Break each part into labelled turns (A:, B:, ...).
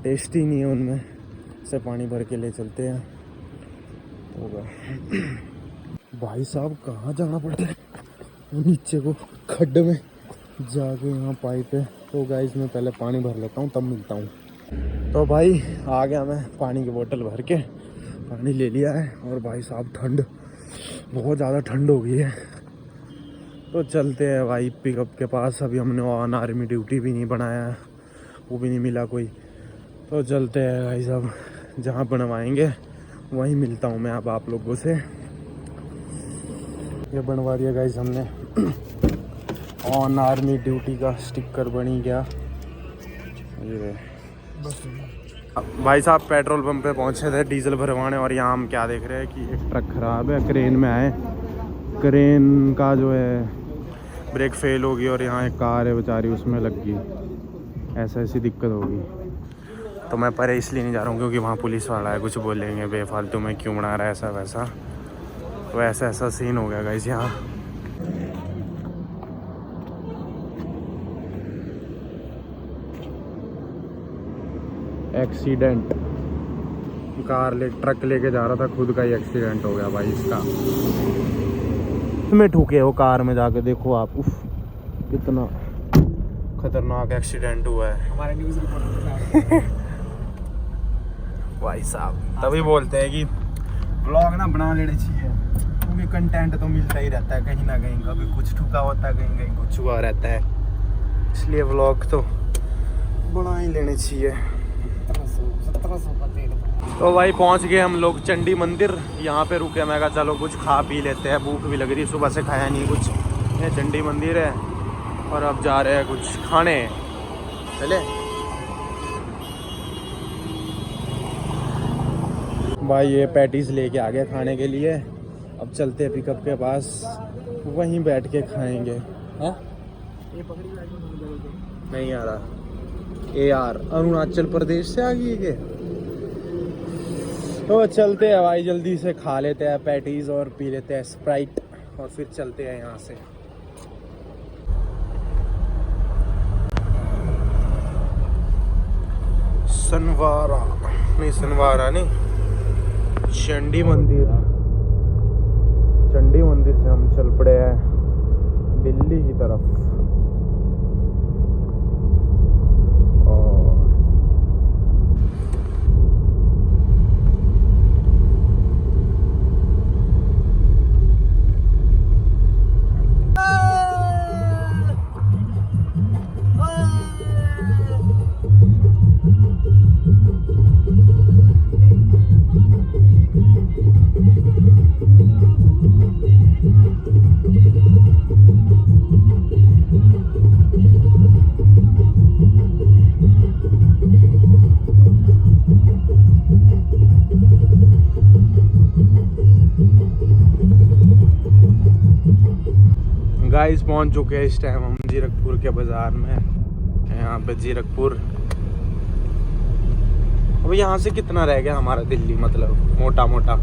A: Test ही नहीं है उनमें से पानी भर के ले चलते हैं होगा। भाई साहब कहाँ जाना पड़ता है नीचे को खड्डे में जाके, यहाँ पाइप है। तो गाइस मैं पहले पानी भर लेता हूँ तब मिलता हूँ। तो भाई आ गया मैं, पानी की बोतल भर के पानी ले लिया है। और भाई साहब ठंड, बहुत ज़्यादा ठंड हो गई है। तो चलते हैं भाई पिकअप के पास। अभी हमने ऑन आर्मी ड्यूटी भी नहीं बनाया है, वो भी नहीं मिला कोई। तो चलते हैं भाई साहब, जहाँ बनवाएंगे वहीं मिलता हूँ मैं अब आप लोगों से। ये बनवा दिया गाइस हमने, ऑन आर्मी ड्यूटी का स्टिकर बनी गया। ये भाई साहब पेट्रोल पंप पे पहुंचे थे डीजल भरवाने, और यहाँ हम क्या देख रहे हैं कि एक ट्रक ख़राब है। क्रेन में आए, क्रेन का जो है ब्रेक फेल होगी और यहाँ एक कार है बेचारी उसमें लग गई। ऐसी दिक्कत होगी। तो मैं परे इसलिए नहीं जा रहा हूँ क्योंकि वहाँ पुलिस वाला है, कुछ बोलेंगे बेफालतू में क्यों बना रहा है ऐसा वैसा। तो ऐसा सीन हो गया गाइस यहाँ। एक्सीडेंट, ट्रक लेके जा रहा था, खुद का ही एक्सीडेंट हो गया भाई इसका। में ठुके वो कार में जाके, देखो आप, उफ कितना खतरनाक एक्सीडेंट हुआ है। हमारे न्यूज़ रिपोर्टर भाई साहब तभी बोलते हैं कि व्लॉग ना बना लेने चाहिए, क्योंकि कंटेंट तो मिलता ही रहता है कहीं ना कहीं। कभी कुछ ठुका होता है, कहीं कहीं कुछ हुआ रहता है, इसलिए व्लॉग तो बना ही लेने चाहिए। तो भाई पहुंच गए हम लोग चंडी मंदिर। यहाँ पे रुके, मैं कहा चलो कुछ खा पी लेते हैं, भूख भी लग रही है, सुबह से खाया नहीं कुछ। ये चंडी मंदिर है और अब जा रहे हैं कुछ खाने। चले भाई, ये पैटीज लेके आ गए खाने के लिए। अब चलते हैं पिकअप के पास, वहीं बैठ के खाएंगे। हाँ नहीं आ रहा ए यार, अरुणाचल प्रदेश से आ गई है। तो चलते हैं भाई, जल्दी से खा लेते हैं पैटीज और पी लेते हैं स्प्राइट, और फिर चलते हैं यहाँ से। सनवारा नहीं, चंडी मंदिर। चंडी मंदिर से हम चल पड़े हैं दिल्ली की तरफ। गाइस पहुंच चुके हैं इस टाइम हम जीरकपुर के बाज़ार में। यहाँ पे जीरकपुर, अब यहाँ से कितना रह गया हमारा दिल्ली, मतलब मोटा मोटा,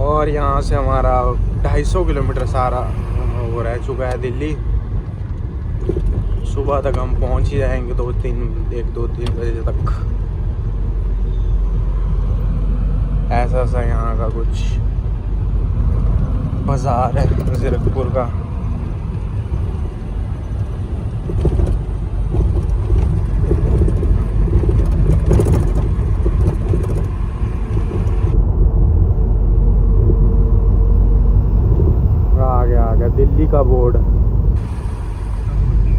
A: और यहाँ से हमारा 250 किलोमीटर सारा वो रह चुका है दिल्ली। सुबह तक हम पहुँच ही जाएंगे 1-2-3 बजे तक। ऐसा यहाँ का कुछ बाजार है जीरकपुर का। आ गया दिल्ली का बोर्ड।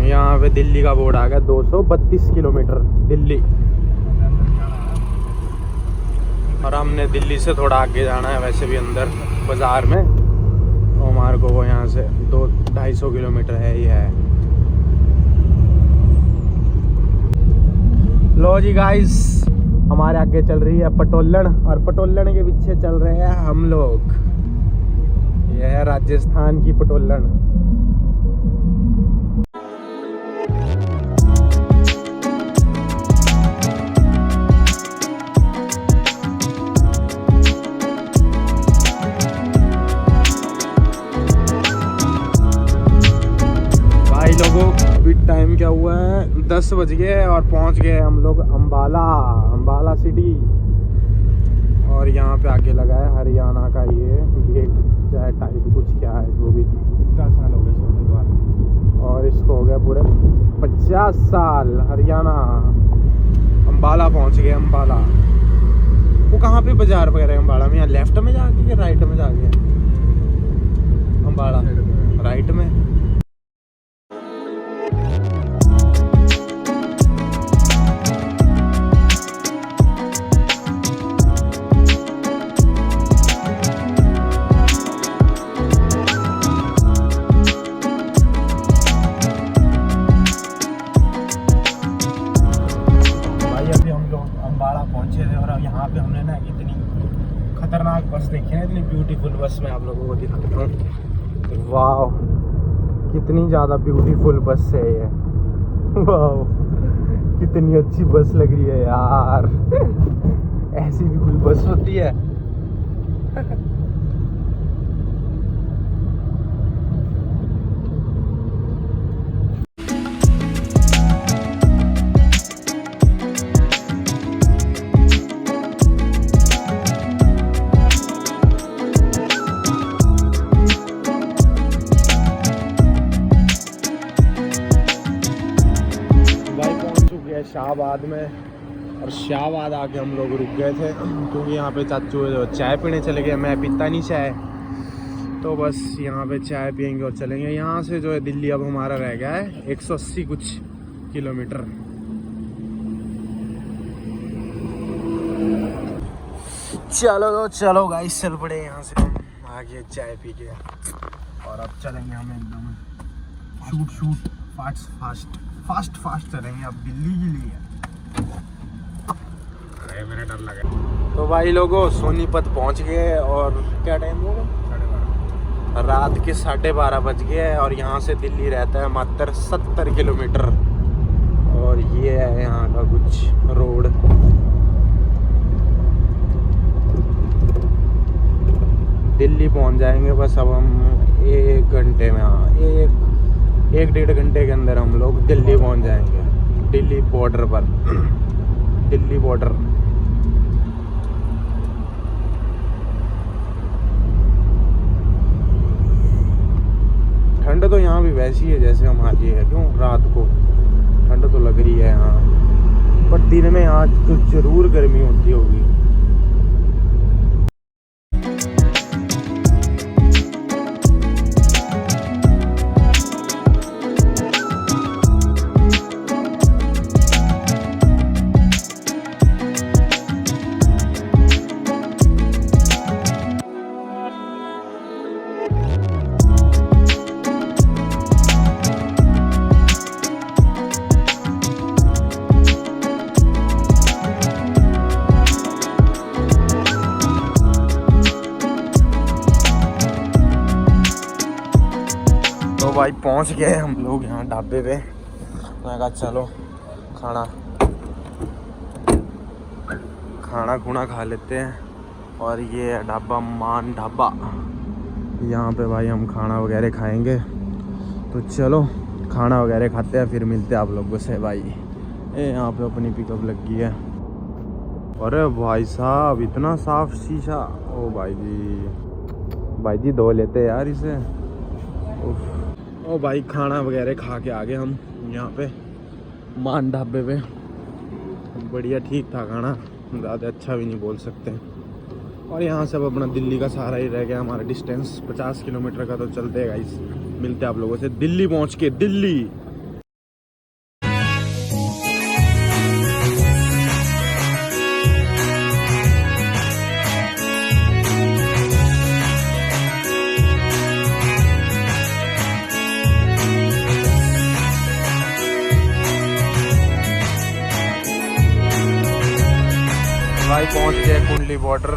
A: यहाँ पे दिल्ली का बोर्ड आ गया, 232 किलोमीटर दिल्ली। और हमने दिल्ली से थोड़ा आगे जाना है वैसे भी अंदर बाजार में, तो हमारे को वो यहाँ से 200-250 किलोमीटर है ही है। लो जी गाइस, हमारे आगे चल रही है पटोलन, और पटोलन के पीछे चल रहे हैं हम लोग। यह है राजस्थान की पटोलन। लोगों अभी टाइम क्या हुआ है, 10 बज गए और पहुंच गए हम लोग अम्बाला सिटी। और यहाँ पे आके लगा है हरियाणा का ये गेट, चाहे टाइप कुछ क्या है जो भी।
B: 50 साल हो गए स्वतंत्र।
A: और इसको हो गया पूरे 50 साल। हरियाणा अम्बाला पहुंच गए। अम्बाला वो कहाँ पे बाजार वगैरह है अम्बाला में? यहाँ लेफ्ट में जाके राइट में जाके? अम्बाला राइट में। पहुंचे थे और यहाँ पे हमने ना इतनी खतरनाक बस देखी है, इतनी ब्यूटीफुल बस मैं आप लोगों को दिखाता हूँ। वाह कितनी ज़्यादा ब्यूटीफुल बस है ये। वाह कितनी अच्छी बस लग रही है यार। ऐसी भी कोई बस होती है? शाहबाद में। और शाहबाद आके हम लोग रुक गए थे क्योंकि यहाँ पे चाचू चाय पीने चले गए। मैं पीता नहीं चाय, तो बस यहाँ पे चाय पियेंगे और चलेंगे। यहाँ से जो है दिल्ली अब हमारा रह गया है 180 कुछ किलोमीटर। चलो गाइस चल पड़े यहाँ से हम आगे चाय पी के। और अब चलेंगे हम एकदम शूट फास्ट चलेंगे अब दिल्ली के लिए। मेरा डर लगा। तो भाई लोगों सोनीपत पहुंच गए और क्या टाइम होगा? 12:30। रात के 12:30 बज गए और यहाँ से दिल्ली रहता है मात्र 70 किलोमीटर। और ये है यहाँ का कुछ रोड। दिल्ली पहुंच जाएंगे बस अब हम 1 घंटे में। हाँ 1-1.5 घंटे के अंदर हम लोग दिल्ली पहुंच जाएंगे। दिल्ली बॉर्डर पर। दिल्ली बॉर्डर। ठंड तो यहाँ भी वैसी है जैसे हमारी है। क्यों रात को ठंड तो लग रही है यहाँ, पर दिन में यहाँ तो जरूर गर्मी होती होगी। तो भाई पहुंच गए हम लोग यहाँ ढाबे पे। मैं कहा चलो खाना खुना खा लेते हैं। और ये है ढाबा मान ढाबा। यहाँ पे भाई हम खाना वगैरह खाएंगे। तो चलो खाना वगैरह खाते हैं फिर मिलते हैं आप लोगों से भाई। यहाँ पे अपनी पिकअप लगी है। अरे भाई साहब इतना साफ शीशा। ओ भाई जी धो लेते यार इसे। ओ भाई खाना वगैरह खा के आ गए हम यहाँ पे मान ढाबे पे। बढ़िया ठीक था खाना, ज़्यादा अच्छा भी नहीं बोल सकते। और यहाँ से अब अपना दिल्ली का सहारा ही रह गया हमारा। डिस्टेंस 50 किलोमीटर का तो चलते हैं गाइस। मिलते हैं आप लोगों से दिल्ली पहुँच के। दिल्ली भाई पहुंच गए कुंडली बॉर्डर,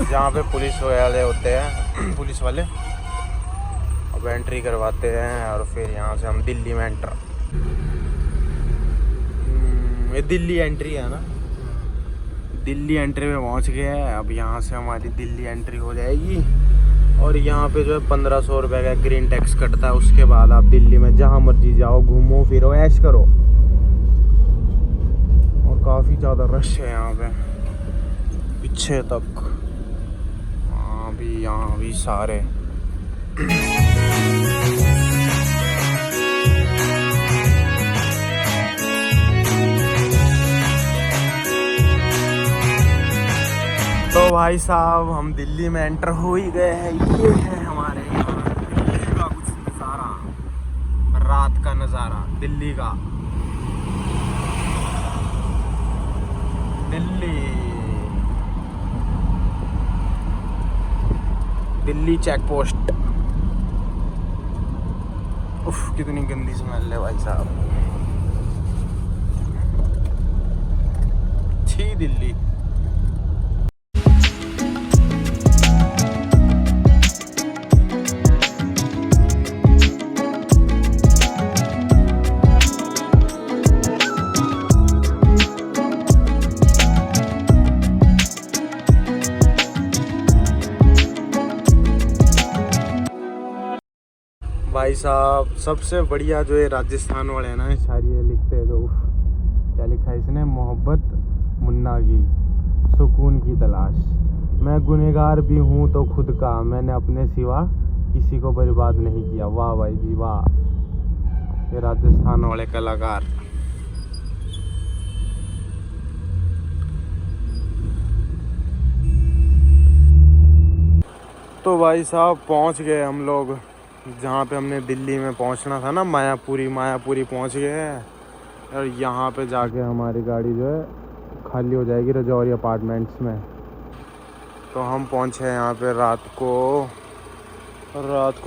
A: जहाँ पे पुलिस वाले होते हैं। पुलिस वाले अब एंट्री करवाते हैं और फिर यहाँ से हम दिल्ली में एंटर। ये दिल्ली एंट्री है ना? दिल्ली एंट्री में पहुँच गए हैं। अब यहाँ से हमारी दिल्ली एंट्री हो जाएगी। और यहाँ पे जो है 1500 रुपये का ग्रीन टैक्स कटता है। उसके बाद आप दिल्ली में जहाँ मर्जी जाओ, घूमो फिरो, ऐश करो। काफ़ी ज़्यादा रश है यहाँ पे पीछे तक। यहाँ भी सारे। तो भाई साहब हम दिल्ली में एंटर हो ही गए हैं। ये है हमारे यहाँ दिल्ली का कुछ नज़ारा, रात का नज़ारा दिल्ली का। Delhi check post. उफ कितनी गंदी स्मेल है भाई साहब। छी दिल्ली। भाई साहब सबसे बढ़िया जो है राजस्थान वाले हैं ना, शायरी ये लिखते हैं जो क्या लिखा है इसने, मोहब्बत मुन्ना की सुकून की तलाश। मैं गुनहगार भी हूँ तो खुद का, मैंने अपने सिवा किसी को बर्बाद नहीं किया। वाह भाई जी वाह, ये राजस्थान वाले कलाकार। तो भाई साहब पहुँच गए हम लोग जहाँ पे हमने दिल्ली में पहुँचना था ना, मायापुरी पहुँच गए हैं। और यहाँ पे जाके हमारी गाड़ी जो है खाली हो जाएगी रजौरी अपार्टमेंट्स में। तो हम पहुँचे यहाँ पे रात को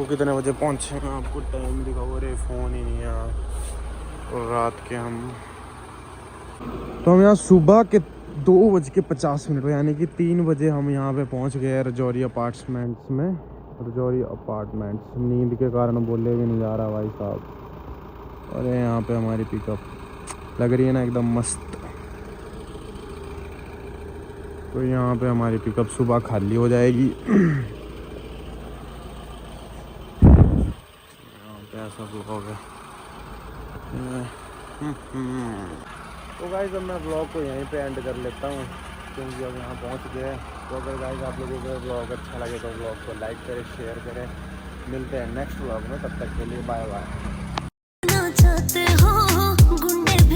A: कितने बजे पहुँचे हैं आपको टाइम दिखाओ, रे फ़ोन ही नहीं है। और रात के हम यहाँ सुबह के 2:50 यानी कि 3 बजे हम यहाँ पे पहुँच गए रजौरी अपार्टमेंट्स में। रजौरी अपार्टमेंट्स नींद के कारण बोले भी नहीं जा रहा भाई साहब। और यहाँ पे हमारी पिकअप लग रही है ना एकदम मस्त। तो यहाँ पे हमारी पिकअप सुबह खाली हो जाएगी। यहाँ पे ऐसा ब्लॉग है। तो गाइस अब मैं ब्लॉग को यहीं पे एंड कर लेता हूँ क्योंकि अब यहाँ पहुँच गए। तो अगर गाइस आप लोगों को ब्लॉग अच्छा लगे तो ब्लॉग को लाइक करें, शेयर करें। मिलते हैं नेक्स्ट ब्लॉग में, तब तक के लिए बाय बाय।